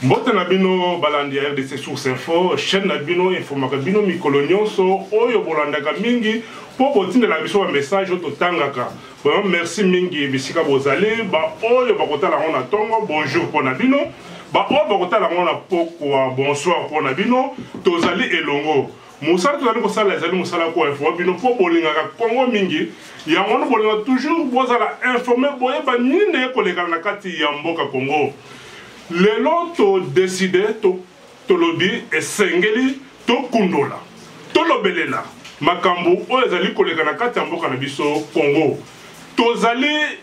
Mbote na bino balandi RDC Source Info, chaîne na bino informaka bino mikolo nyonso oyo bolandaka mingi po botindela biso ba message to tangaka. Vraiment merci mingi bisika bozali ba oyo bakotala ngona tongo bonjour pona bino, ba oyo bakotala ngona pokwa bonsoir pona bino, tozali elongo. Musala tozali kosala ezali musala ko info bino po bolingaka Kongo mingi, yango bolinga toujours bozala informer boyeba nini koleka na kati ya mboka Kongo. Lelo to décidé to lobi esengeli to kundola to lobelela makambo oyo ezali koleka na kati ya mboka na biso Congo tozali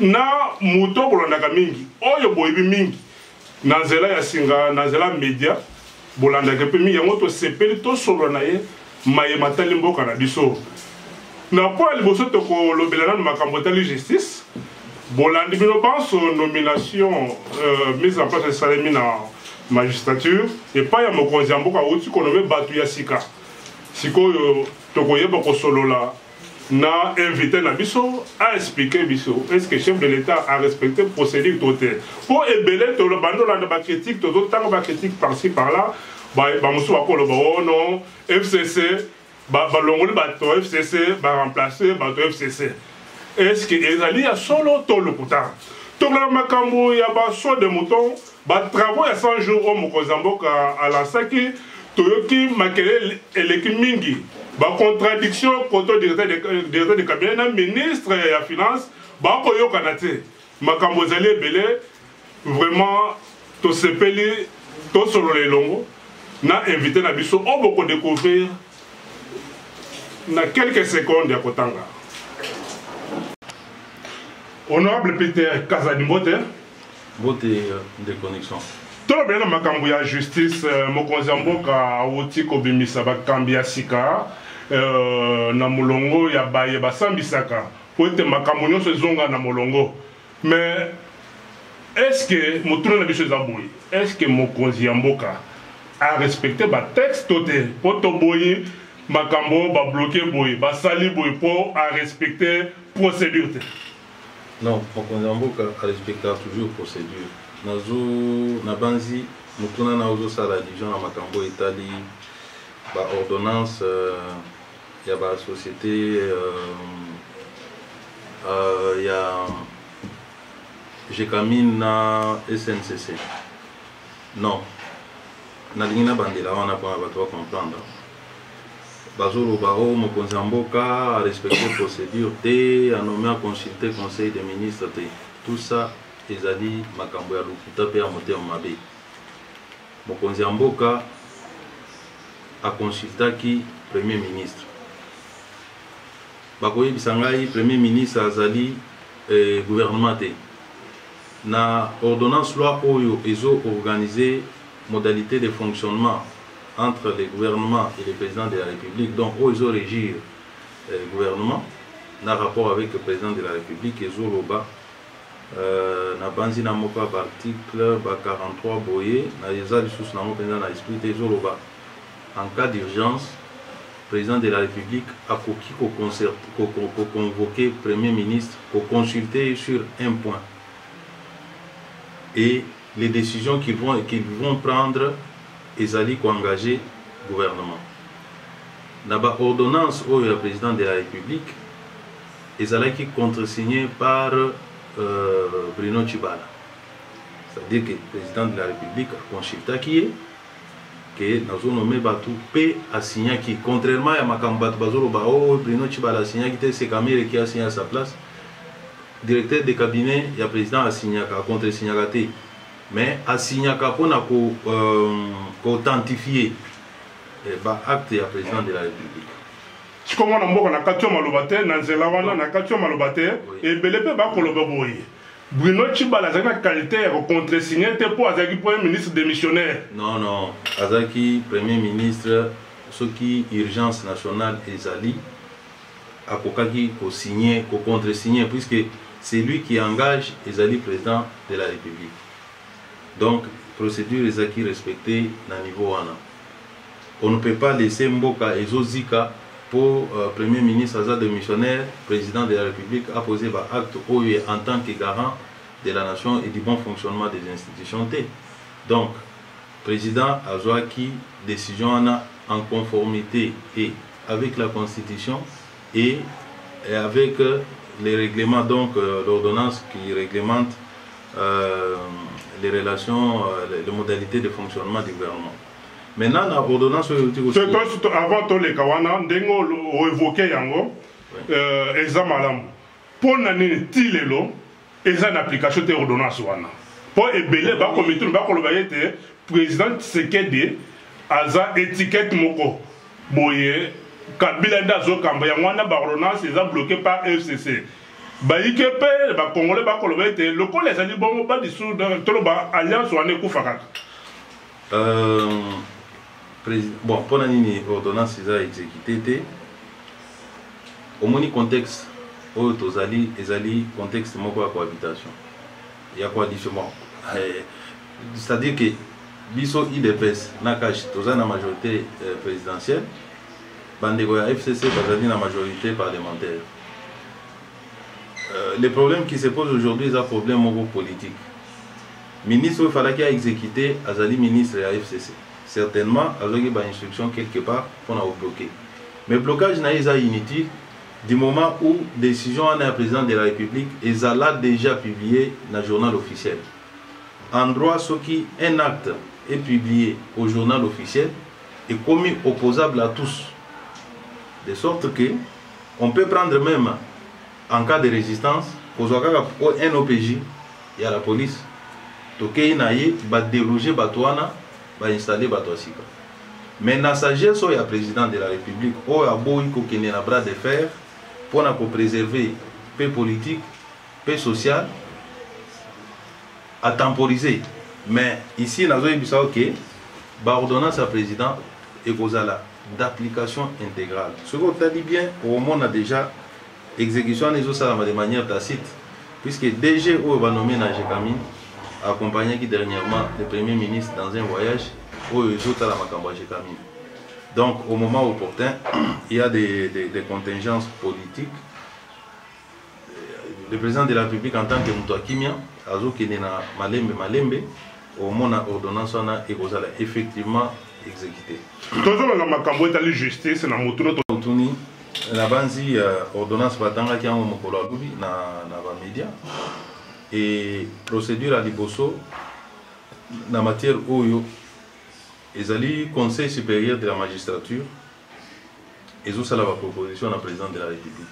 na muto bolandaka mingi oyo boyebi mingi na nzela ya singa na nzela media bolandaka pe mingi yango to sepeli to solo na ye mayema tali mboka na biso na po liboso to kolobelana na makambo tali justice Bolandi bino pense aux nominations mises en place de Salemi na magistrature et pas ya mokonzi mboka outi konome batu ya sika. Sikoyo tokoyeba ko solola na invité na biso à expliquer biso est-ce que le chef de l'État a respecté le procédure totale. Pour ébeler to le bando la ba critique to tant ba critique par-ci par-là ba musu ba koloba oh non FCC ba longoli ba to FCC ba remplacer ba to FCC. Est-ce que ezali ya solo to le kuta to la makambo ya ba so de mouton ba travaux ya 100 jours au Mokozamboka à la saki to yoki makele eleki mingi ba contradiction koto directeur de cabinet na ministre ya finance ba ko yoka te makambo ezali belé vraiment to sepeli to solo le longo na invité na biso o boko découvrir na quelques secondes ya kotanga. Honorable Peter Kazadimbote. Bote de connexion. Tout le bien makambo ya justice mokonzi mboka oti kobimisa bakambi ya sika na mulongo ya baye basambisaka po ete makambo nyonso ezonga na molongo. Mais est-ce que motuna na biso zaboyi? Est-ce que mokonzi mboka a respecté ba texte toté po to boyi makambo ba bloquer boyi ba sali boyi po a respecter procédure? Non, Mokonzamboka a respecté toujours la procédure. Na banzi, mutuna na ozo sala dijon na makambo itali, ba ordonnance, ya ba société, ya Jekamine na SNCC. Non, na lingina bandela wana kwa ba to comprendre. Bazolo Baro, Mokonzamboka a respecté la procédure, a nommé à consulter le conseil des ministres. Tout ça, ils ont dit Makambo ya Lukuta pe a monté en Mabé. Mokonzamboka a consulté qui premier ministre. Bakoye Bisangai, premier ministre Azali, gouvernement. Na ordonnance loi Oyo, ils ont organisé modalité de fonctionnement entre le gouvernement et le président de la République, donc ils ont régir le gouvernement, dans rapport avec le président de la République, ils ont roba, na banzi na moka article 43 boye, na yeza du sous na moka na esprit ils ont roba. En cas d'urgence, le président de la République a convoqué le Premier ministre pour consulter sur un point. Et les décisions qu'ils vont prendre, ils allaient engager le gouvernement. Dans l'ordonnance où le président de la République, ils allaient contresigner par Bruno Tshibala. C'est-à-dire que le président de la République a consulté qui est, que nous avons nommé Batou P a signé qui, contrairement à Makambat Bazolo Bao, Bruno Tshibala a signé qui était Sekamir qui a signé à sa place. Directeur de cabinet, il y a le président a signé, a contre-signé. Mais a signé pour authentifier l'acte du président de la République. Si comme on a dit, na katio malobate, na nzela wana na katio malobate, et belepe ba koloba boye. Bruno Tshibala a une qualité de contre-signer pour Azaki Premier ministre démissionnaire. Non, non. Azaki Premier ministre, ce qui urgence nationale Ezali, a signé, contre-signer, puisque c'est lui qui engage Ezali président de la République. Donc, procédure est acquis respectée à niveau 1. On ne peut pas laisser Mboka et Zozika pour Premier ministre Azad démissionnaire, président de la République, à poser un acte en tant que garant de la nation et du bon fonctionnement des institutions. Donc, le président a joué décision en conformité et avec la Constitution et avec les règlements, donc l'ordonnance qui réglemente les relations, les modalités de fonctionnement du gouvernement. Maintenant, l'ordonnance aussi... Avant tout les kawana, on évoqué yango, examen pour n'année tilelo, ils ont une application de l'ordonnance wana. Pour ébélé, bah comité, bah le président Tshisekedi aza étiquette moko boye Kabila ndazo kamba yangwana ba ordonnance ils ont bloqué par FCC. Ba ikepe ba congolais ba kolobete le ko les ali bongo ba dissous dans tolo ba alliance wana kufaka. Bon, pour l'année ordonnance ils ont exécuté au moni contexte où tozali ezali contexte moko ya cohabitation. Il y a cohabitation. C'est-à-dire que biso IDPS nakash toza na majorité présidentielle bandeko ya FCC bazali na majorité parlementaire. Les problèmes qui se posent aujourd'hui c'est un problème politique. Ministre il fallait qu'il a exécuté azali ministre ya FCC. Certainement avec une instruction quelque part pour nous bloquer. Mais le blocage n'est pas inutile du moment où décision en un président de la République est déjà publié dans le journal officiel. En droit, ce qui un acte est publié au journal officiel est commis opposable à tous. De sorte que on peut prendre même en cas de résistance, pour un OPJ et à la police, toke inaye ba déloger batouana, ba installer batouasika. Mais la sagesse au président de la République, au aboui kokene na bras de fer pour préserver paix politique, paix sociale, à temporiser. Mais ici, nous avons dit que l'ordonnance à président est d'application intégrale. Ce qu'on a dit bien, au moins on a déjà exécution des autres de manière tacite, puisque DG va nommer Najekami, accompagné dernièrement le Premier ministre dans un voyage où les autres à la Macambo-Jekami. Donc au moment opportun, il y a des contingences politiques. Le président de la République en tant que Moutouakimia, Azo Kenena Malembe, au moment où l'ordonnance a effectivement exécuté. Toujours la Macambo est allée justice, na Moutuni, la banzi ordonnance batanga qui a un mokolo alubi na média et procédure à Liboso na matière oyo ezali conseil supérieur de la magistrature et ça la proposition au président de la République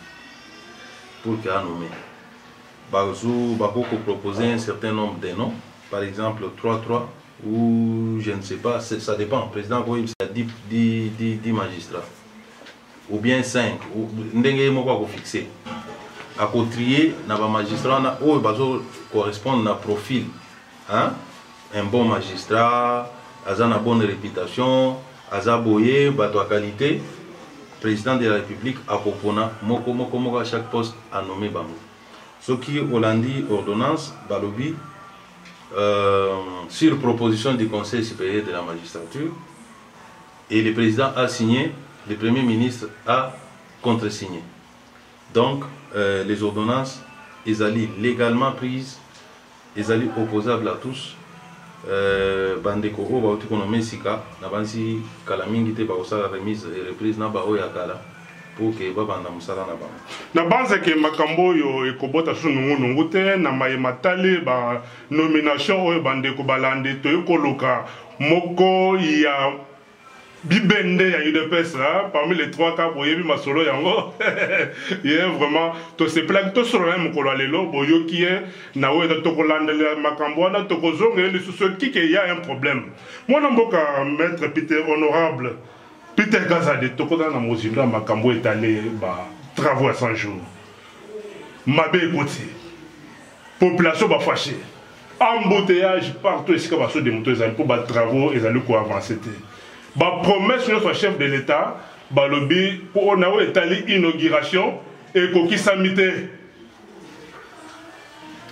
pour qu'il a nommé. Bazou Bakoko proposer un certain nombre de noms, par exemple 3-3 ou je ne sais pas, ça dépend. Le président Goïb a 10 magistrats ou bien 5 ou ndenge moko ko fixer. À trier na ba magistrat na o bazo correspond à profil, hein? Un bon magistrat, aza na bonne réputation, aza boye, bato à qualité. Président de la République a propona moko à chaque poste à nommer bango. Ce qui Hollandi ordonnance balobi sur proposition du Conseil supérieur de la magistrature et le président a signé, le Premier ministre a contresigné. Donc les ordonnances ils allaient légalement prises, ils allaient opposables à tous. Bandeko o ba uti sika na bansi kala mingi te ba osala remise et reprise na ba o ya kala pour que ba banda musala na ba na banza ke makambo yo ekobota sunu nungu te na mayematali ba nomination o bandeko balande to ekoloka moko ya bibende ya UDPS parmi les 3 cas boyebi masolo yango yeah vraiment to se plaque to sur un mokolo lelo boyo qui est na weda to kolandela makambo na to kozongela lisusu qui y a un problème mwana mboka maître Peter honorable Peter Gazade to kona na mozinda makambo étalé ba travaux à 100 jours mabe ekoti population ba fâché embouteillage partout esika baso de moto ezali pour ba travaux ezali ko avancer te. Ba promesse notre chef de l'État, balobi pour on a étalé inauguration et koki samité.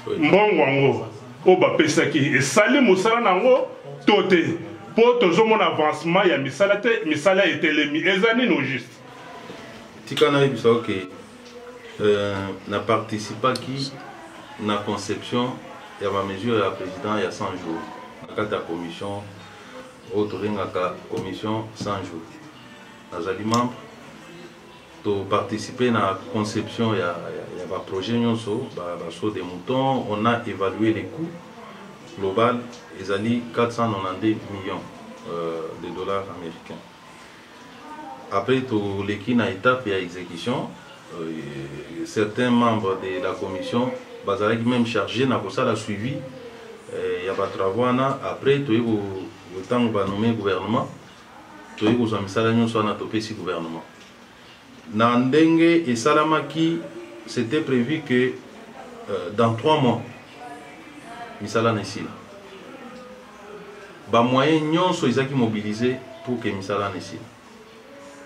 Mbongo o ba pesaki et sali musala nango toté pour toujours mon avancement ya misala te misala etelemi ezani no juste. Tikana biso que na participa qui na conception ya ma mesure ya président il y a 100 jours. la commission la commission 100 jours. Nous sommes membres pour participer à la conception de un projet des moutons. On a évalué les coûts globaux, ils ont 490 millions de dollars américains. Après tout l'équipe à étape d'exécution, certains membres de la commission sont même chargés de la suivi. Il y a des travaux après le temps où va nommer gouvernement, vous avez un gouvernement. Dans Dengue et Salamaki, c'était prévu que dans 3 mois, Misala n'est ici. Les moyens sont mobilisés pour que Misala n'est ici.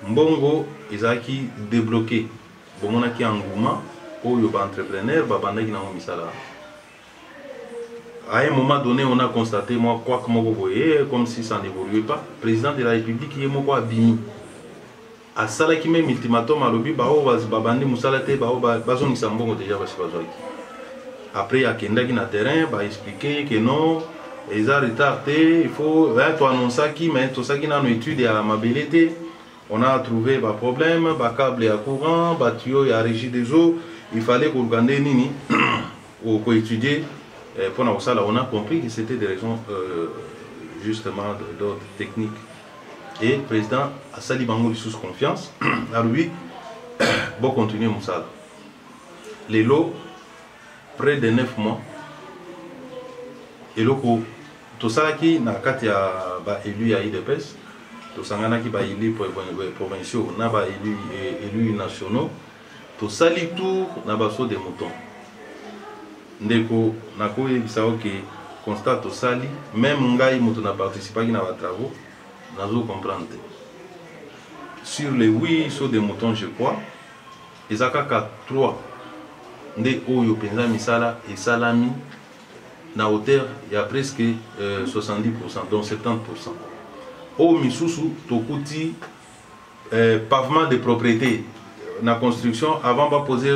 Mbongo, ils ont débloqué. Bon, on a qui engouement, où il y a des entrepreneurs, qui ont Misala. À un moment donné, on a constaté, moi, quoi que vous voyez, comme si ça n'évoluait pas. Le président de la République, il est moi bimi. À ça, qui met ultimatum à l'objet, babandi musalate, bazon isambongo déjà après, il y a quelqu'un qui a terrain, va expliquer que non, ils ont retardé, il faut annoncer qui, mais tout ça qui a une étude à ma belleté. On a trouvé un problème, un câble à courant, un tuyau à régie des eaux. Il fallait qu'on regarde nini ou qu'on étudie. Pour ça, on a compris que c'était des raisons justement d'ordre technique. Et le président a sali bango sous confiance. À lui, bon continuer Moussala. Les lots, près de 9 mois. Et là, tout ça qui n'a qu'à élu à IDPS, tout ça qui va élu provinciaux, n'a pas élu nationaux, tout ça les tours n'a pas des moutons. Ndeko nako ebisao que constate tout ça même ngai moto na participer qui na ba travaux nazo comprendre. Sur les 8 sauts de moutons je crois, ils ont 3 nde oyo penza misala et salami na hauteur il y a presque 70%, donc 70%. Au misusu tokuti pavement de propriété na construction avant de poser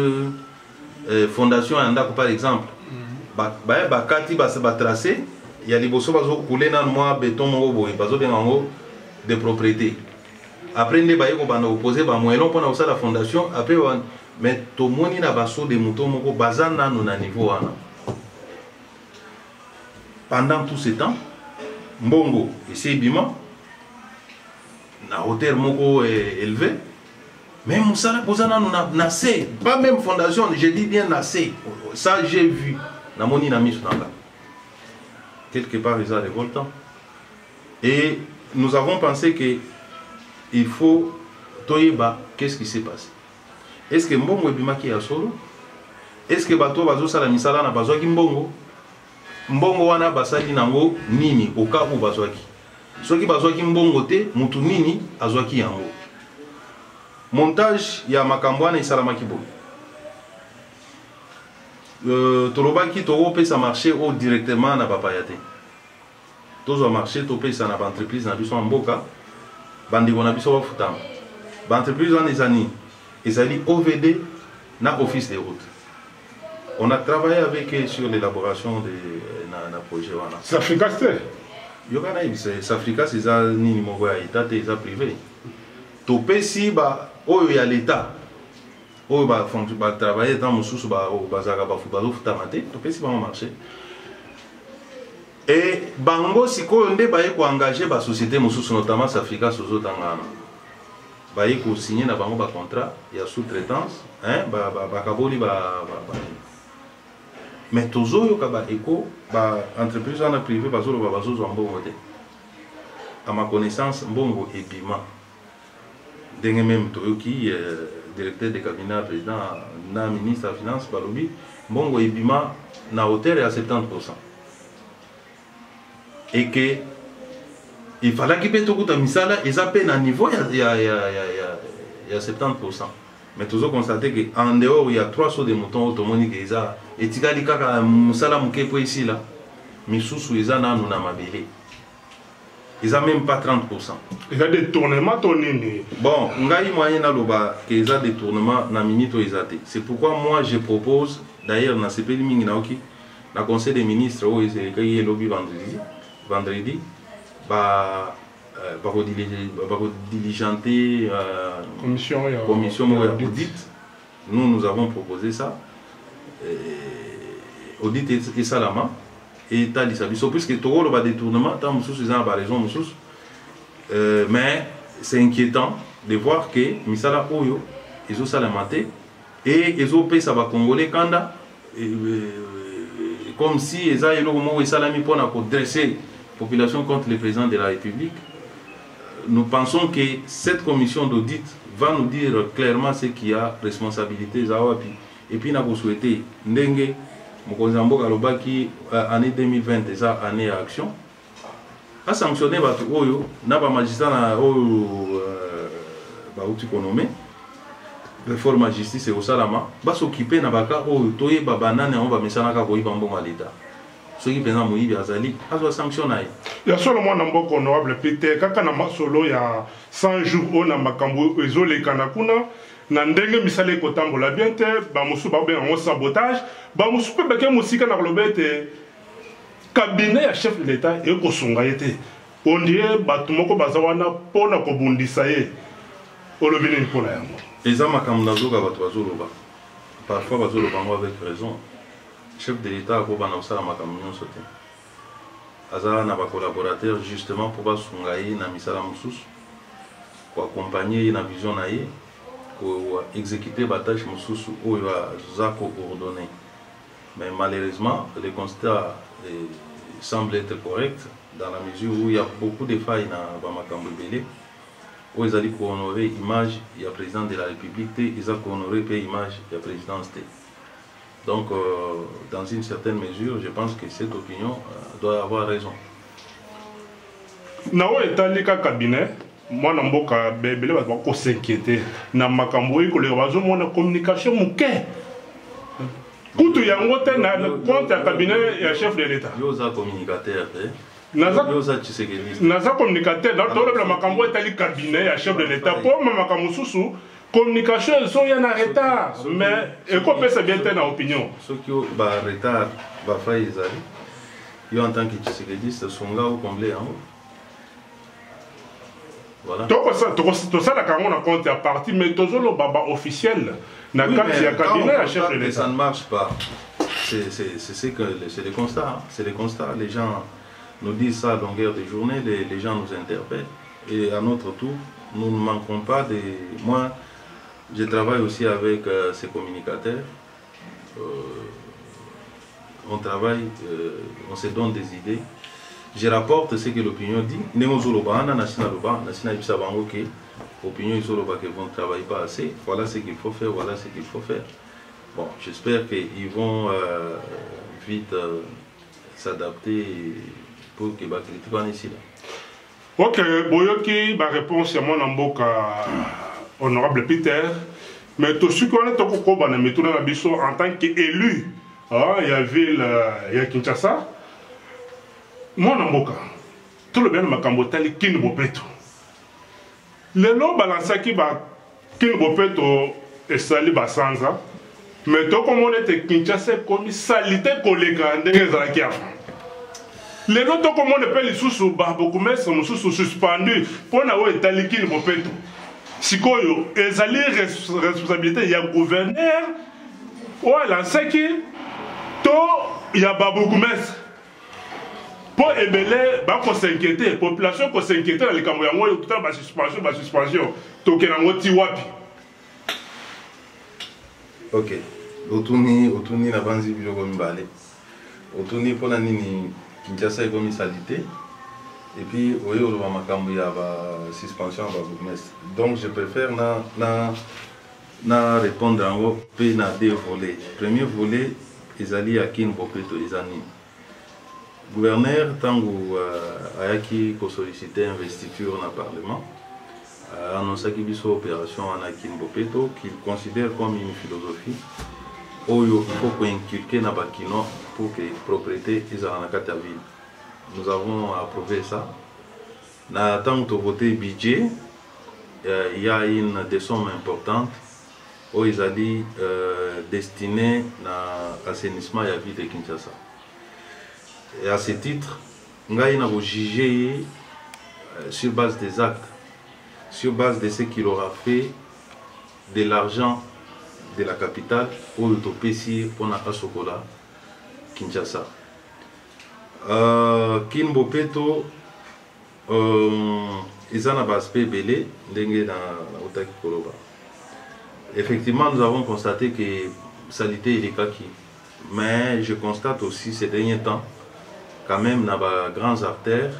fondation par exemple. Bakati ba tracé, il y a des bossos bazo couler dans moi béton mo boy bazo de propriété. Après ne ba yeko bana opposer ba moyen pour na la fondation après mais to moni na baso de moutons moko bazana no na niveau wana. Pendant tout ce temps, Mbongo et Sebima na hauteur moko élevé. Mais Moussala Bozana nous a nassé, pas même fondation, je dis bien nassé. Ça j'ai vu. Namoni Nami Sunanga. Quelque part, ils ont révoltant. Et nous avons pensé qu'il faut Toyeba, qu'est-ce qui s'est passé? Est-ce que Mbongo est Bimaki à solo? Est-ce que Bato Bazo Salamisala n'a pas besoin de Mbongo? Mbongo wana basali nango nini au cas où Bazoaki. Ceux qui Bazoaki Mbongo te, Mutu nini Azoaki yango. Montage, il y a Makambouane et Salamakibo. Tolobaki Torope, ça marchait directement à Papayate. Tous ont marché, Topé, ça n'a pas entreprise, n'a pas besoin de Mboka. Bandi, on a besoin de Futam. L'entreprise, on a des années OVD, na office des routes. On a travaillé avec eux sur l'élaboration de projet. Safrika, c'est Safrika, c'est ça, ni Mogo à État, c'est ça privé. Topé, si, il y a l'État. Il va travailler dans mon sous bazar marché. Et bango si ko ndé ba ko engager ba société mususu notamment Safrika sozo tangana. Ba ko signer na bango ba contrat, il y a sous-traitance, hein ba kaboli ba. Mais tozo yo ka ba eko ba entreprise en privé ba zo ba zo mbongo te. À ma connaissance mbongo et bima. Dengue même toyoki directeur de cabinet président na ministre de la finance balobi mbongo et bima na hauteur à 70%. Et que il fallait qu'il y ait tout le misala et ça peine à niveau il y a 70%. Mais toujours constater qu'en dehors il y a 3 sauts de moutons automobiles et ça et tikali kaka musala mukepo ici là misusu ils en ont na mabele. Ils n'ont même pas 30%. Ils ont des tournements tonini. Bon, ngai moyen na loba qu'ils ont des tournements na minito izate. C'est pourquoi moi je propose d'ailleurs na CPL mingi na oki na conseil des ministres où ils ont lobby vendredi. vendredi, va diligenter commission audit. Nous avons proposé ça. Audit et salama. Et Talisabiso, puisque tout le détournement, tant raison, mais c'est inquiétant de voir que Misala Oyo, ils ont salamate et ils ont payé ça va congolais Kanda, comme si ils ont salami pour dresser la population contre le président de la République. Nous pensons que cette commission d'audit va nous dire clairement ce qui a responsabilité. Et puis, nous avons souhaité Ndenge, Mokonzambo Kalobaki, année 2020, déjà année à action, a sanctionné Oyo, n'a pas magistrat réforme justice et au salama, va s'occuper de Nabaka, Toye Babanane, on va mettre ça dans l'État. Ceux qui pensent que Moïse Azali a sanctionné. Il y a seulement un bon honorable Peter, quand on a solo il y a 100 jours, on a Makambo, les Kanakuna, Nandenge Misale Kotambola Biente, Bamusu Babé en sabotage, Bamusu Pebeke Musika Narlobete, cabinet à chef de l'État et Kosungayete. On dirait Batumoko Bazawana pour la Kobundisaye. Olobine pour la Yango. Les Amakamnazoga Batwazoloba. Parfois Bazoloba avec raison. Chef de l'État a commencé à m'accompagner sauté. Azara n'a pas collaborateur justement pour Basungaye na misala musus pour accompagner na vision naie pour exécuter la tâche musus où il va zako ordonné. Mais malheureusement le constat semble être correct dans la mesure où il y a beaucoup de failles dans Bamakambo Belé où ils allaient pour honorer l'image du président de la République et ils ont honoré l'image de la présidence. Donc, dans une certaine mesure, je pense que cette opinion doit avoir raison. Nao etalika cabinet, moi namboka bebele ba ko s'inquiéter na makambo ko le bazo mona communication muke. Kutu yango te na compte ya cabinet ya chef de l'État. Yoza communicateur Naza communicateur dans tout le makambo etali cabinet ya chef de l'État pour makambo susu. Communication, ils sont en retard, mais qu'on peut se bien tenir en opinion. Ceux qui ont en retard, ils ont en tant que Tshisekedi, ce sont là au comblé en haut. Voilà. Tout ça, la caron a compté à partir, mais tout ça, le baba officiel, n'a qu'à dire cabinet à chef de l'État. Ça ne marche pas. C'est le constat. C'est le constat. Les gens nous disent ça à longueur de journée, les gens nous interpellent. Et à notre tour, nous ne manquons pas de. Moi, je travaille aussi avec ces communicateurs. On travaille, on se donne des idées. Je rapporte ce que l'opinion dit. L'opinion qui ne travaille pas assez. Voilà ce qu'il faut faire, voilà ce qu'il faut faire. Bon, j'espère qu'ils vont vite s'adapter pour que les critiques soient ici. Ok, Boyoki, ma réponse à mon amboka. Honorable Peter, mais tout ce qu'on est en tant qu'élu, il y a Kinshasa, mon amboka, tout le bien ma cambotali kin bopeto. Le lot balança qui va kin bopeto et sali basanza, mais tout comme on était Kinshasa comme salité collègue de la le lot comme on appelle les sous beaucoup mais sont suspendus pour n'avoir été kin bopeto. Sikoyo, ezali responsabilité, il y a gouverneur, voilà, c'est qui, il y a Baboukoumès. Pour ébeler, il s'inquiéter, la population peut s'inquiéter dans les Camerounais, tout le temps, suspension, tout le monde tiwapi. Ok, Otuni n'a pas dit que je vais me balader. Otuni pour la nini, Kinshasa est comme salité. Et puis, il y a une suspension. Donc, je préfère répondre en haut, puis dans deux volets. Premier volet, ils allaient à Kin Bopeto, ils allaient. Gouverneur, tant qu'il a sollicité investiture dans le Parlement, a annoncé qu'il y a une opération en Kin Bopeto qu'il considère comme une philosophie où il faut inculquer dans Bakino pour que les propriétés soient dans la ville. Nous avons approuvé ça. Tant que voté budget, il y a une des sommes importantes où ils allaient destinées à l'assainissement de la ville de Kinshasa. Et à ce titre, ngai na juger sur base des actes, sur base de ce qu'il aura fait de l'argent de la capitale au Utopési pour na Sokola Kinshasa. Kin Bopeto ils en ont aspect belé ndenge na Otaki Koloba. Effectivement, nous avons constaté que salité il est kaki. Mais je constate aussi ces derniers temps, quand même, dans les grandes artères,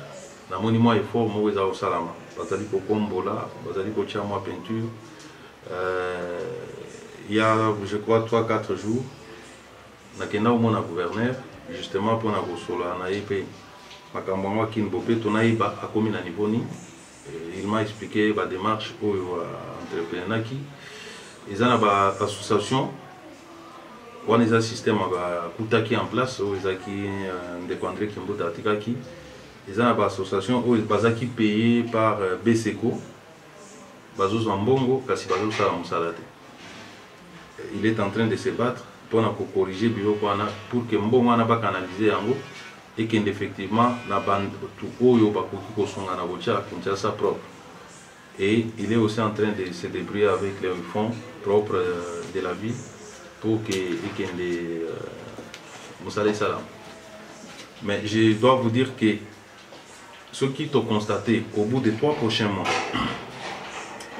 dans le monument est fort, moi, au Salama. Bazali ko Kombola, Bazali ko Tchama peinture. Il y a, je crois, 3-4 jours, on a au mon gouverneur, justement pour nous solo, on a été Makambangwa Kinbopé, on a été à commune à niveau ni. Il m'a expliqué la démarche pour entrepreneur qui. Ils ont une association. On a un système qui est en place, ils ont une association qui est payée par BSECO, il est en train de se battre pour corriger le bureau pour que Mbongo n'a pas canalisé et qu'effectivement la bande propre. Et il est aussi en train de se débrouiller avec les fonds propres de la ville pour qu'il Salam. Mais je dois vous dire que ce qui ont constaté au bout des 3 prochains mois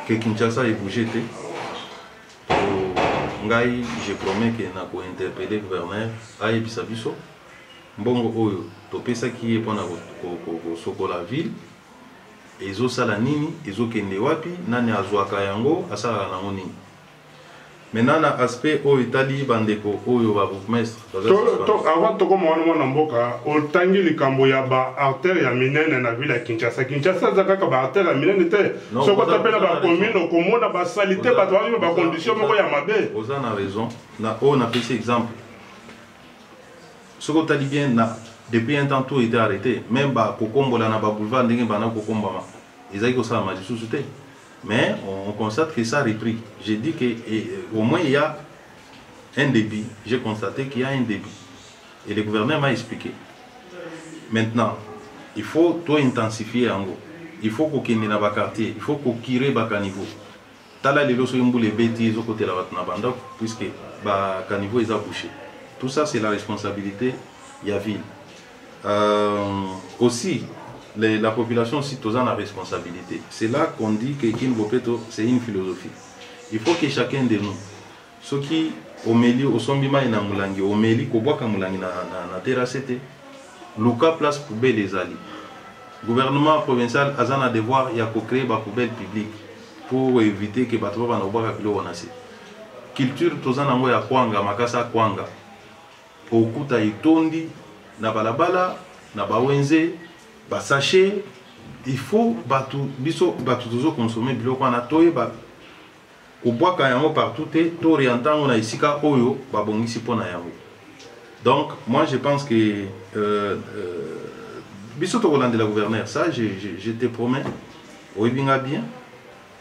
que Kinshasa est bougé, je promets que nous allons interpeller le gouverneur à Ebisabiso. Mbongo Oyo, Topesa qui est pour la ville, et zo sala nini, ezo kende wapi, nani azwaka yango, asala nango nini. Maintenant, l'aspect où Italie, Bandeko, où il va vous mettre. Avant de commencer à Mboka, au Tangi, les Camboyaba, artère et Aminen, la ville à Kinshasa. Kinshasa, Zaka, artère et Aminen était. Ce qu'on appelle la commune, au commun, la salité, la condition, mais il y a ma baie. Vous avez raison. On a pris cet exemple. Ce qu'on a dit bien, depuis un temps, tout était arrêté. Même Kokombo, là, boulevard, il y a Kokombo. Ils ont dit que ça m'a dit sous-souté. Mais on constate que ça a repris. J'ai dit qu'au moins il y a un débit. J'ai constaté qu'il y a un débit. Et le gouverneur m'a expliqué. Maintenant, il faut tout intensifier en gros. Il faut qu'on ait un quartier. Il faut qu'on ait un niveau. Tala les lois les bêtises au côté de la bande puisque le niveau est bouché. Tout ça c'est la responsabilité de la ville. Aussi, la population citoyenne a responsabilité. C'est là qu'on dit que Kinbopeto, c'est une philosophie. Il faut que chacun de nous, ceux qui au milieu, au Sombima et na Moulangi, au milieu, au Boaka Moulangi, na terrassete, Luka place poubelle les alliés. Le gouvernement provincial a un devoir de créer des poubelles publiques pour éviter que les gens ne soient pas. Culture, tozana ya Kwanga, Makasa Kwanga. Au Kuta Itondi, na Balabala, na Bawenze, sachez, il faut toujours consommer de l'eau qu'on a toé. Au bois quand il y a partout, tout orientant on a ici qu'à Oyo, babongisi pour na yango. Donc moi je pense que biso to Roland de la gouverneur, ça je te promets, oui bien bien,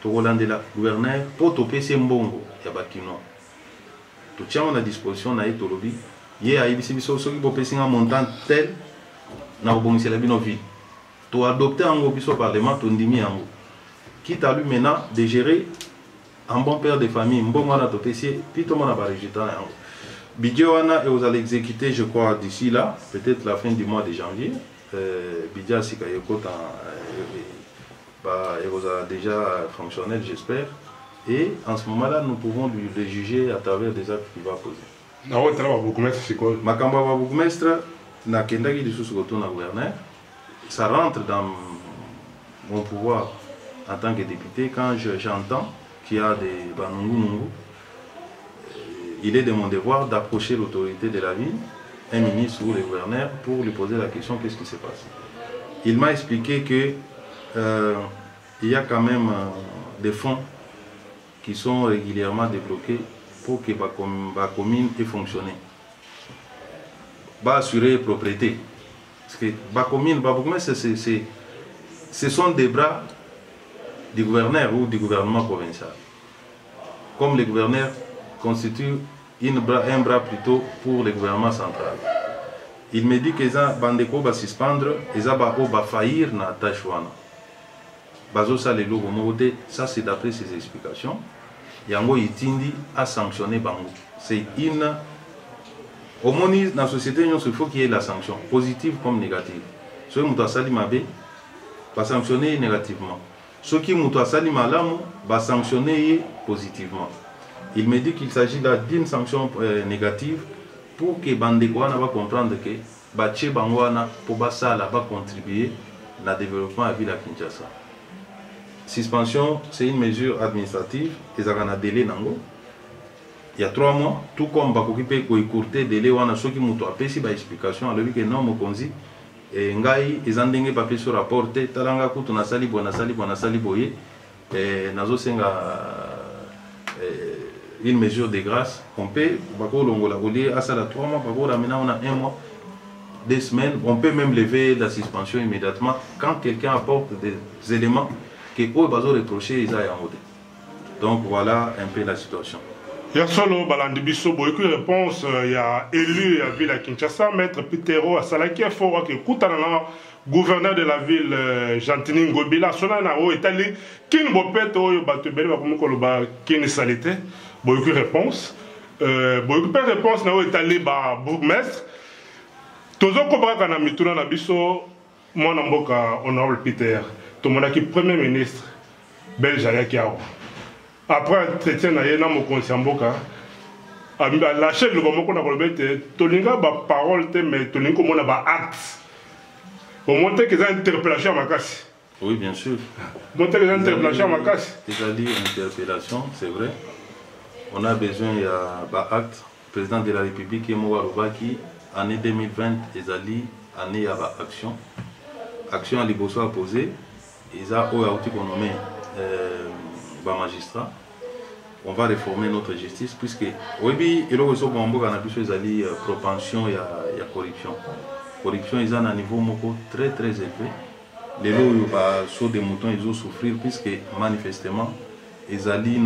to Roland de la gouverneur pour toper ces mbongo, ya bakino. Tout tient à disposition na etolobi, yé a ibisi biso so ki bopesi un montant tel na obongisi la bino vie. Tu as adopté un gros parlement, tu as dit quitte à lui maintenant de gérer un bon père de famille, un bon mois d'opécier, puis tout le monde a résultat. Bidjoana et vous allez exécuter, je crois, d'ici là, peut-être la fin du mois de janvier. Bidja Sikayoko, il vous a déjà fonctionnel, j'espère. Et en ce moment-là, nous pouvons le juger à travers des actes qu'il va poser. Makamba va vous mettre, na kendagi de sous na gouverneur. Ça rentre dans mon pouvoir en tant que député quand j'entends qu'il y a des Banungu. Il est de mon devoir d'approcher l'autorité de la ville, un ministre ou le gouverneur, pour lui poser la question qu'est-ce qui se passe. Il m'a expliqué que il y a quand même des fonds qui sont régulièrement débloqués pour que la commune ait fonctionné. Assurer propriété. Parce que la commune, ce sont des bras du gouverneur ou du gouvernement provincial. Comme le gouverneur constitue un bras plutôt pour le gouvernement central. Il me dit que ça bandeko va suspendre et ça va faillir na tâche wana. Bazo ça les logos moté, ça c'est d'après ses explications. Yango itindi a sanctionné bango. C'est une au moins dans la société il faut qu'il y ait la sanction positive comme négative. Ceux qui ont sali mabe va sanctionner négativement. Ceux qui ont sali malamu va sanctionner positivement. Il me dit qu'il s'agit là d'une sanction négative pour que bandeko wana va comprendre que bache bango wana pour basala va contribuer au développement de la ville de Kinshasa. Suspension, c'est une mesure administrative et ça a un délai nango. Il y a 3 mois, tout comme bakoki pe ko écourter délai wana soki muto apesi ba explication alobi que non mokonzi et ngai ezandenge papier sur rapporté talanga kutu na sali boye et nazo senga une mesure de grâce on peut bako longola olier à ça 3 mois bako ramena on a 1 mois 2 semaines on peut même lever la suspension immédiatement quand quelqu'un apporte des éléments que eux bazo reprocher ils aient en mode. Donc voilà un peu la situation. Il y a solo balandi biso beaucoup de réponses. Il y a élu à la ville de Kinshasa, maître Pitero à Salaki Fora qui écoute le gouverneur de la ville Jantini Ngobila sonana o Italie qui ne bopet o batubeli ba comme koloba qui ne salité beaucoup de réponses. Beaucoup de réponses na o Italie ba bourgmestre. Tozo kobaka na mituna na biso mwana mboka honorable Peter. Tout le monde qui premier ministre belge Ayakiao. Après entretien na yena mo konsiamboka la chef le komoko na kolobete tolinga ba parole te mais tolinga komona ba acte au moins que ça interpellation makasi. Oui bien sûr. Monter les interpellations makasi. C'est-à-dire interpellation, c'est vrai. On a besoin il y a ba acte président de la République et Mouarobaki année 2020 ezali année ya ba action. Action à liboso à poser ils a au outil qu'on nommé magistrat. On va réformer notre justice puisque oui il y a propension il y a corruption. Corruption ils ont un niveau très très élevé. Les lots sur des moutons ils ont souffrir puisque manifestement ils allaient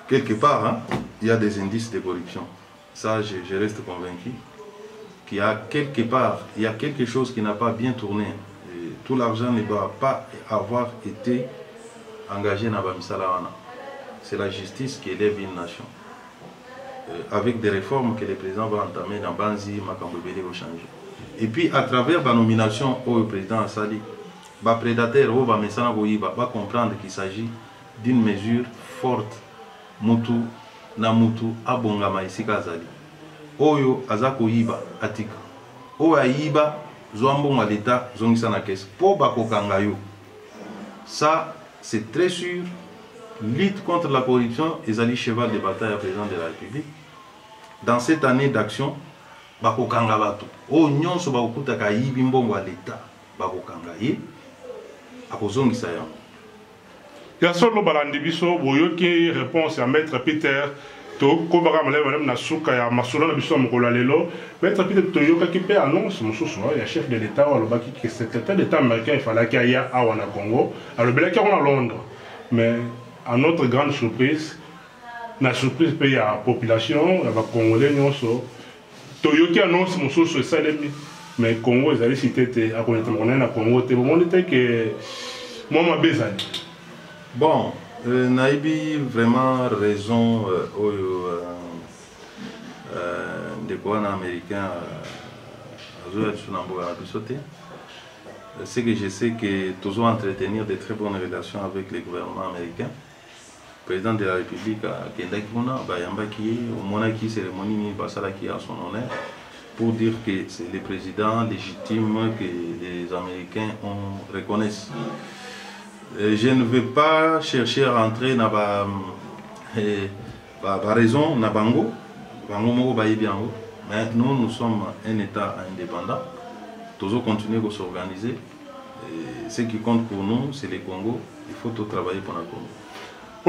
quelque part hein, il y a des indices de corruption. Ça je reste convaincu qu'il y a quelque part il y a quelque chose qui n'a pas bien tourné. Et tout l'argent ne doit pas avoir été engagé dans Bamisalawana. C'est la justice qui élève une nation. Avec des réformes que le président va entamer dans Banzi, Makambobele va changer. Et puis à travers la nomination au président Assali, le prédateur va comprendre qu'il s'agit d'une mesure forte. Mutu na mutu abongama isika Azali. Oyo azako yiba atika. Oyo ayiba zoambonga l'État zongisa na caisse. Po bakokanga yo. Ça c'est très sûr, lutte contre la corruption, ils allaient cheval de bataille à président de la République. Dans cette année d'action, bakokanga bato. O nyonso bakokuta ka yibi mbongo à l'État, bakokanga ye, akozongisa ya. Il y a solo balandi biso boyoki réponse à maître Peter to kobaka madame na suka ya masolo na biso mokolo lelo maître Peter to yoka ki pe annonce mususu ya chef de l'État wa lobaki que secrétaire d'État américain il fallait qu'il y ait à Congo alors belaki on à Londres mais à notre grande surprise na surprise pe ya population ya ba congolais nyonso to yoki annonce mususu esalemi mais Congo ezali cité te a connaître na Congo te bon était que moi ma bezali. Bon, Naïbi vraiment raison de quoi un américain c'est que je sais que toujours entretenir de très bonnes relations avec les gouvernements américains. Le président de la République a Monaki cérémonie qui a son honneur pour dire que c'est le président légitime que les Américains reconnaissent. Je ne veux pas chercher à rentrer dans la raison, dans Bango, mais nous sommes un État indépendant. Toujours continuer à s'organiser. Ce qui compte pour nous, c'est le Congo. Il faut tout travailler pour le Congo.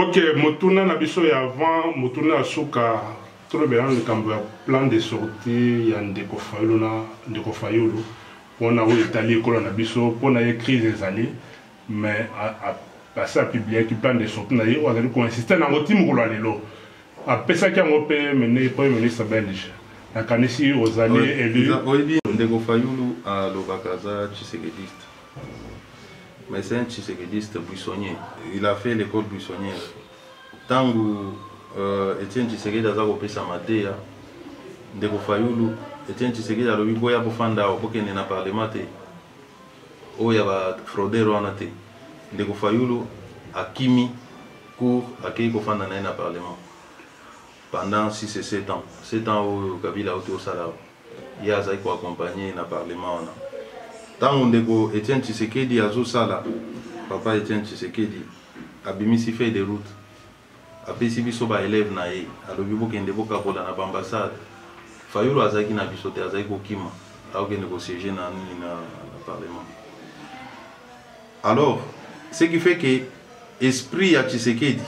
Ok, Motuna Nabiso et avant, Motuna Asuka, tout le bien, plan de sortie, il y a un décofayolo. On a eu l'Italie, on a Nabiso, on a eu crise des années. Mais à passer à publier qui plan de sortie, on a insister dans le team pour aller là. À pesar qu'il y a un premier ministre belge, nakanisi ozali élu oyebi ndeko Fayulu alobaka aza tshisekediste, mais c'est un tshisekediste buissonnier. Il a fait l'école buissonnière. Tangu Etienne Tshisekedi aza kopesa mateya ndeko Fayulu, Etienne Tshisekedi alobi boya bofanda okokende na parlement te oya ba fraudeur wana te. Ndeko Fayulu akimi cour akei kofanda na parlement pendant 6 et 7 ans. 7 ans au Kabila a été au salaire. Il y a qui accompagné dans le Parlement. Tant que Etienne Tshisekedi a sala, papa Etienne Tshisekedi a bimisi fait des routes. A pesi biso ba élève na ye, a lobi bo kende boka ko na ambassade. Fayulu azaki na biso te azaki ko kima, a okende ko siéger na Parlement. Alors, ce qui fait que esprit ya Tshisekedi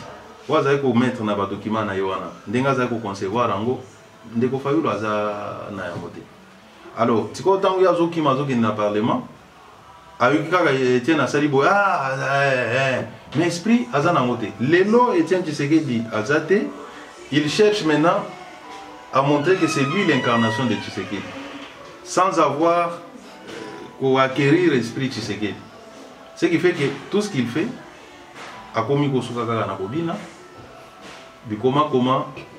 waza ko mettre na ba document na yoana ndenga za ko concevoir ango ndeko Fayulu aza na yango te. Alors tiko tango ya zoki mazoki na parlement avec kaka Etienne asali bo mais esprit aza na ngote lelo Etienne Tshisekedi azate, il cherche maintenant à montrer que c'est lui l'incarnation de Tshisekedi sans avoir acquérir l'esprit Tshisekedi, ce qui fait que tout ce qu'il fait a commis kosuka kaka na bobina bikoma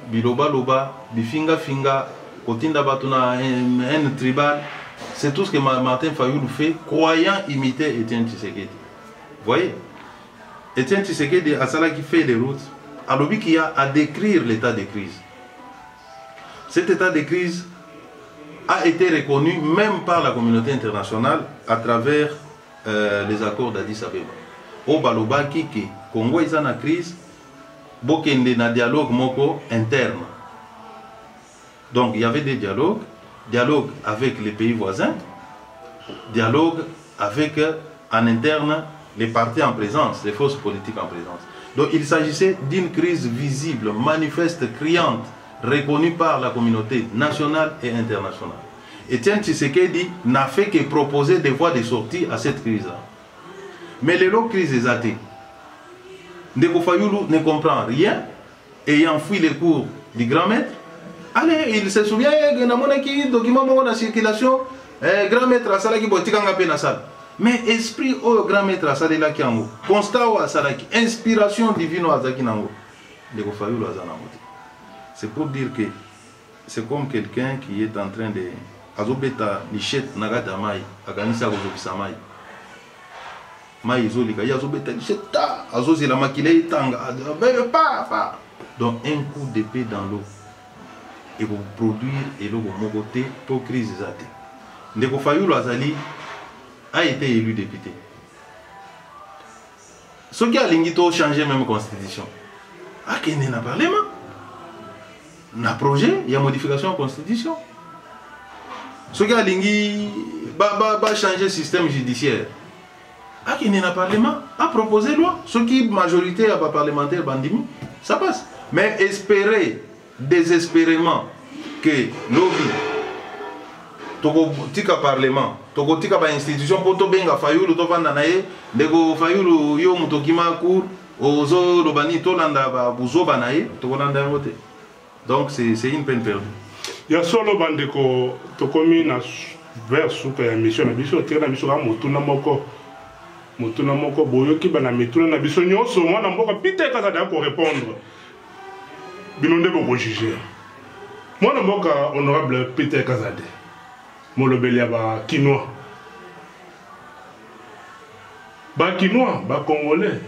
biloba loba bifinga finga kotinda batuna un tribal. C'est tout ce que Martin Fayulu fait, croyant imiter Etienne Tshisekedi. Vous voyez, Etienne Tshisekedi a cela qui fait les routes, a l'objet qu'il y a à décrire l'état de crise. Cet état de crise a été reconnu même par la communauté internationale à travers les accords d'Addis Abeba. Au Baloba Kiki, Congo est en crise, Bokende na dialogue moko interne. Donc il y avait des dialogues, dialogue avec les pays voisins, dialogue avec en interne les partis en présence, les forces politiques en présence. Donc il s'agissait d'une crise visible, manifeste, criante, reconnue par la communauté nationale et internationale. Etienne Tshisekedi n'a fait que proposer des voies de sortie à cette crise-là. Mais les longues crises des athées, Ndeko Fayulu ne comprend rien, ayant fui les cours du grand maître. Allez, il se souvient que dans mon document de circulation, grand maître a salaki botikanga pe na sala. Mais esprit au grand maître a salaki qui ango, constat au salaki, inspiration divine au azaki nango. Ndeko Fayulu azanango. C'est pour dire que c'est comme quelqu'un qui est en train de azobeta lichette nagata mai, aganisa kozobisa mai. Mai izolika yazobeta lichette ta, azozi la makile tanga, pa. Donc un coup d'épée dans l'eau. Et pour produire et le côté pour crise zate. Ndeko Fayulu Azali a été élu député. Ce qui a l'ingito changé même constitution. Ah, qu'il n'y a pas parlement. Na projet, il y a modification de la constitution. Ce qui a l'ingito changer le système judiciaire. Ah, qu'il n'y a pas parlement. A proposé loi. Ce qui majorité à parlementaire bandimi, ça passe. Mais espérer désespérément que lobby toko tika parlement toko tika ba institution poto benga Fayulu to vanda naye ndeko Fayulu yo mutokima cour ozo lobani to landa ba buzoba naye toko landa ngote. Donc c'est une peine perdue. Ya solo bandeko tokomi na vers suka ya mission na biso tena biso ka mutuna moko boyo ki bana mituna na biso nyonso mwana mboka pite kaza da ko répondre. Binonde boko juger. Moi le mboka honorable Peter Kazade. Molobeli ba Kinois. Ba Kinois, ba Congolais.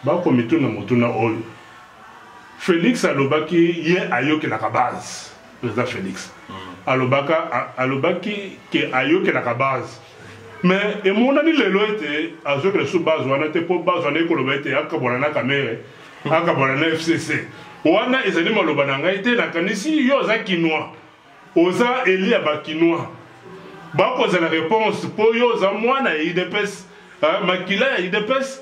Ba komituna motuna oyo. Félix alobaki ye ayoki la base. Président Félix. Alobaki ke ayoki la base. Mais et mon ani lelo ete azoki sous base wana te po base wana ko lobete akabona na kamere. Akabona na FCC. Wana ezali maloba na ngai te nakanisi yo za Kinois oza eli ya ba Kinois bakoza la réponse po yo za mwana ya IDPS makila ya IDPS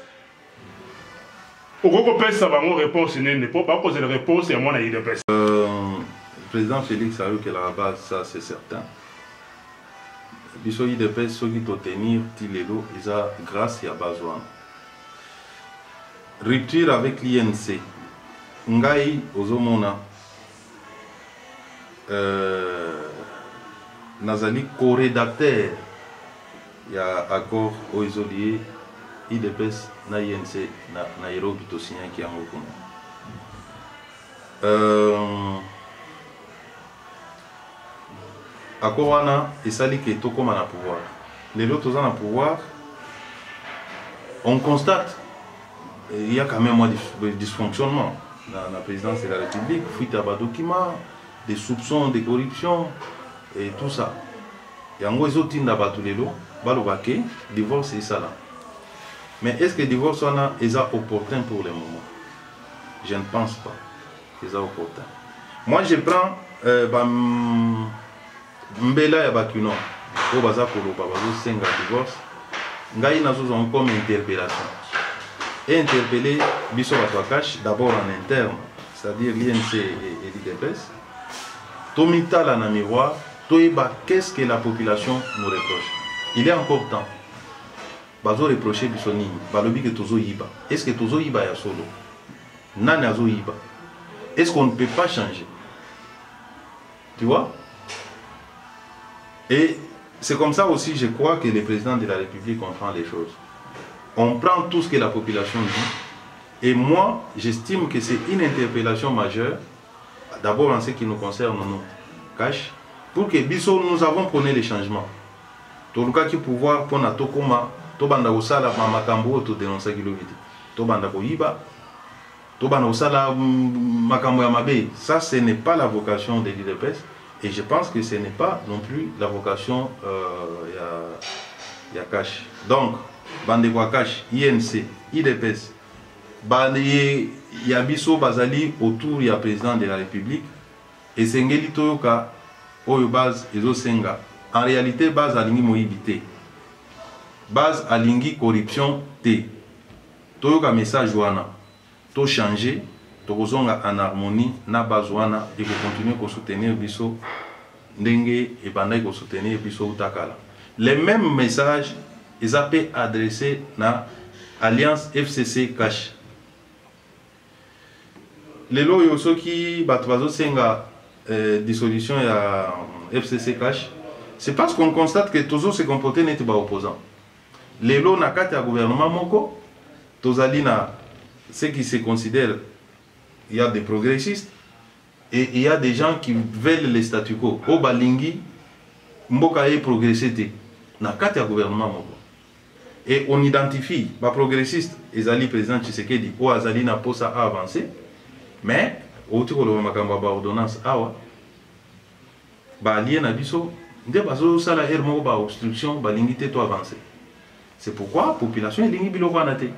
okoko pesa bango réponse nene po bakoza la réponse ya mwana ya IDPS. Président Félix a eu que la base, ça c'est certain. Biso IDPS ceux qui doivent tenir tilelo isa grâce ya base wana. Rupture avec l'INC. Ngai ozomona nazali co-rédacteur il y a accord aux isoliers IDPS na INC na Nairobi to signé qui yango kuna accord wana esali ke to koma na pouvoir lelo toza na pouvoir on constate il y a quand même des dysfonctionnements dans la présidence de la République, fuite à bas documents, des soupçons de corruption et tout ça. Il y a un gros outil dans tous les lots, balobake, divorce et ça là. Mais est-ce que le divorce est opportun pour le moment? Je ne pense pas que c'est opportun. Moi je prends Mbela ya Bakuno, au bazar pour le babazo senga divorce, ngai nazo comme interpellation. Et interpeller Bisso Batouakash d'abord en interne, c'est-à-dire l'INC et l'IDPS. Tomita la na miroir, Toiba, qu'est-ce que la population nous reproche? Il est encore temps. Bazo reprocher Bissoni, Balobi que Tozo Yiba. Est-ce que Tozo Yiba ya solo? Nani Azo Yiba. Est-ce qu'on ne peut pas changer? Tu vois? Et c'est comme ça aussi, je crois que le président de la République comprend les choses. On prend tout ce que la population dit. Et moi, j'estime que c'est une interpellation majeure, d'abord en ce qui nous concerne, nous, cash, pour que Bisso, nous avons prôné les changements. Tout le cas qui pouvoir pour notre Tokoma, Tobanda Osala, Mamakambo, tout dénoncer qui le vide. Tobanda Koyiba, Tobanda Osala, Makambo Yamabe. Ça, ce n'est pas la vocation de l'IDPS. Et je pense que ce n'est pas non plus la vocation y a cash. Donc, Bande Kwakash, INC, IDPS, Yabiso Bazali autour du président de la République et Sengeli Toyoka, Oyo Baz Ezo Senga. En réalité, base Alingi Moïbité, base Alingi corruption T. Toyoka message Wana, to changer, to kozonga en harmonie, na base Wana et pour continuer à soutenir Biso, Ndenge et Bandai pour soutenir Biso Utakala. Les mêmes messages. Ils ont été adressés à l'Alliance FCC Cash. Les lois qui ont dissolution à FCC Cash, c'est parce qu'on constate que tous se comportent n'étaient pas opposants. Les lois n'a qu'à gouvernement moko, tous ceux qui se considèrent, il y a des progressistes et il y a des gens qui veulent les statu quo. Au Balingi, mboka est progressé, n'a qu'à gouvernement moko. Et on identifie les progressistes, les alliés président Tshisekedi, ou les alliés n'a pas ça à avancer, mais au tour de la ordonnance, les alliés n'a biso, des baso ça la hermo ba obstruction, ba lingité to avancer. C'est pourquoi la population est lingi bilo vanate.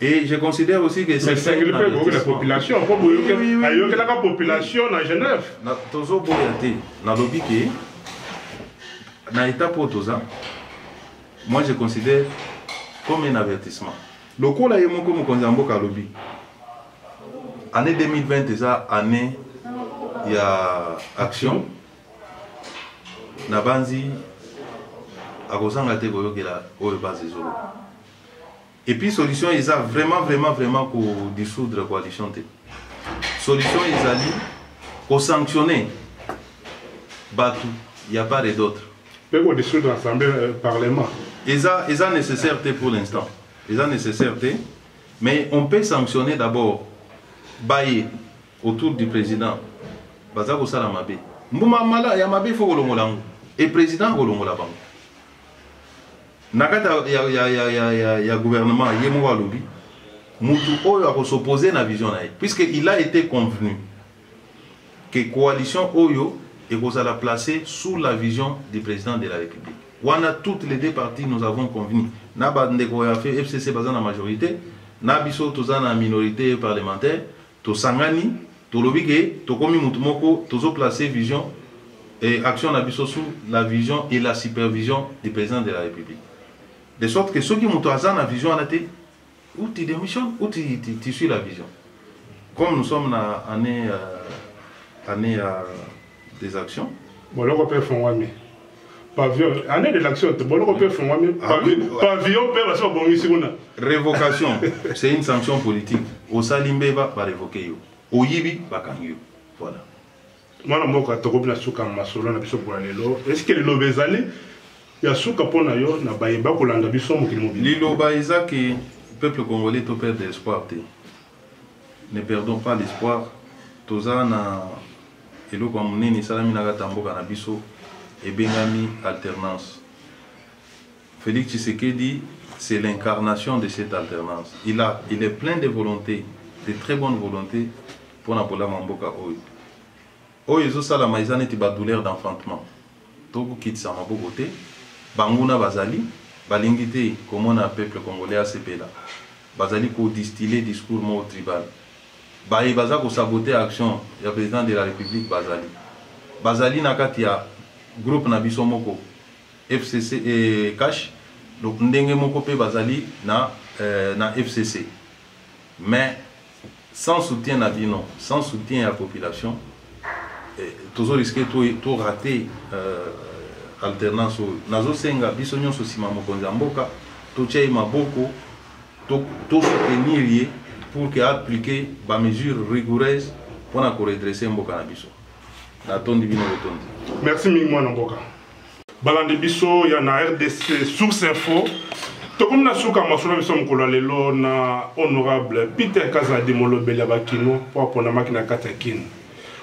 Et je considère aussi que c'est la population, la population à Genève. Na tozo boyate, na lobby qui na état pour toza. Moi, je considère comme un avertissement. Le coup là, il y a un lobby. Année 2020, déjà, année, il y a action. Nabanzi, à Gosangate, et puis, solution, ils ont vraiment pour dissoudre la coalition. Solution, ils ont dit, pour sanctionner, Batou, il n'y a pas d'autres. Mais pour dissoudre l'Assemblée Parlement. Ils ont nécessaire pour l'instant. Ils ont nécessaire, mais on peut sanctionner d'abord Baye autour du président. Bazako Salamabe. Moumamala, Yamabe faut Golongolango. Et président Golongolabango. Nakata, il y a gouvernement, il y a un lobby. Moutou Oyo a s'opposer à la vision. Puisqu'il a été convenu que la coalition Oyo est la placer sous la vision du président de la République. On a toutes les deux parties, nous avons convenu. Naba Ndeko fait FCC basé la majorité, Nabiso toza na minorité parlementaire, to sangani, to lobike, to komi mutumoko, tozo placer vision et action Nabiso sous la vision et la supervision du président de la République. De sorte que ceux qui ont la vision en été, ou tu démissionnes, ou tu suis la vision. Comme nous sommes en année des actions. Bon, là, on peut faire un pavillon, année de l'action, on peut faire un pavillon, révocation, c'est une sanction politique. Au Salimbe va révoquer. Au Yibi va kangyo. Voilà. mwana mboka tokobi na suka masolo na biso pour lelo est-ce que liloba ezali ya suka pona yo na bayeba kolanda biso mokili mobili liloba eza que peuple congolais to perdre l'espoir te ne perdons pas l'espoir toza na eloko ya monene esalami na kati ya mboka na biso ebengami alternance. Félix Tshisekedi, c'est l'incarnation de cette alternance. Il est plein de volontés, de très bonnes volontés pour Napola Mamboka Oyo. Oyo ezosala maïza neti ba douleur d'enfantement. Toko kitisa maboko te, banguna bazali, balingi te komona peuple congolais asepela. Bazali ko distiller discours mo tribal. Baye baza ko saboter action ya président de la République bazali. Bazali na kati ya groupe na biso moko FCC et Cash, donc ndenge moko pe bazali na FCC. Mais sans soutien na bino, sans soutien à la population, toujours risqué tout rater alternance. Nazo senga biso nyonso sima mokonzi mboka to tchai maboko to soutenir pour que appliquer ba mesures rigoureuses pour na redresser mboka na biso. Merci Mingmwana Mboka. Balandi biso ya na RDC Source Info. Tokomi na suka masolo biso mokolo lelo na honorable Peter Kazadi Molobeli Bakino po apona makina kata kino.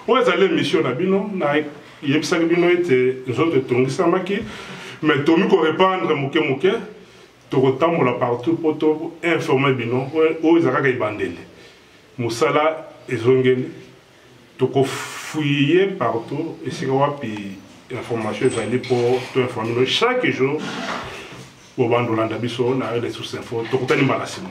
Oyo ezali émission na bino na yebisaki bino ete nzoto etongisamaki mais tomi ko répandre moke tokotambola partout po to informer bino oyo ezalaka ebandeli mosala ezongeli fouiller partout et c'est quoi puis information pour tout informer chaque jour au Bandolanda biso na des sources info to kutani malasima.